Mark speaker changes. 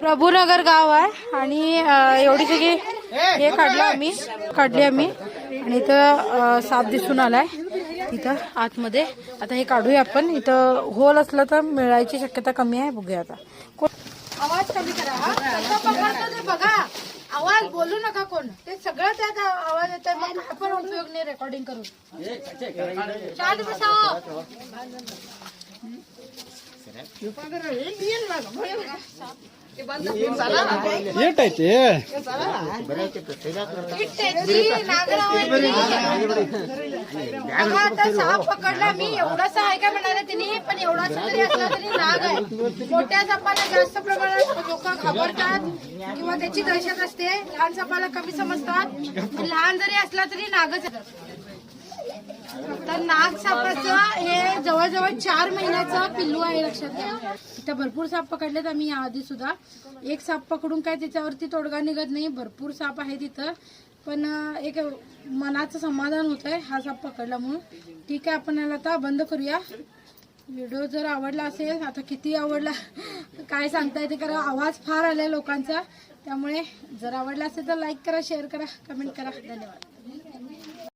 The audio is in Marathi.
Speaker 1: प्रभूनगर गाव आहे आणि एवढी सगळी हे काढली आम्ही आणि इथं साप दिसून आलाय इथं आतमध्ये. आता हे काढूया आपण. इथं होल असलं तर मिळायची शक्यता कमी आहे. बघूया आता. आवाज कमी करा कसं पकडतो ते बघा. आवाज बोलू नका कोण. ते सगळं त्यात आवाज येतात. मग आपण उपयोग नाही रेकॉर्डिंग करून. शांत बसा. साप पकडला मी. एवढासा आहे का म्हणाले तिने. पण एवढासा जरी असला तरी नाग आहे. मोठ्या सापाला जास्त प्रमाणात लोक घाबरतात किंवा त्याची दहशत असते. लहान सापाला कमी समजतात. लहान जरी असला तरी नागच येतात. तर नाग सापाचं हे जवळजवळ 4 महिन्याचं पिल्लू आहे. लक्षात घ्या. इथं भरपूर साप पकडलेत आम्ही याआधी सुद्धा. एक साप पकडून काय त्याच्यावरती तोडगा निघत नाही. भरपूर साप आहे तिथं. पण एक मनाचं समाधान होत आहे हा साप पकडला म्हणून. ठीक आहे आपण याला आता बंद करूया. व्हिडिओ जर आवडला असेल, आता किती आवडला काय सांगता येते कारण आवाज फार आलाय लोकांचा. त्यामुळे जर आवडला असेल तर लाईक करा, शेअर करा, कमेंट करा. धन्यवाद.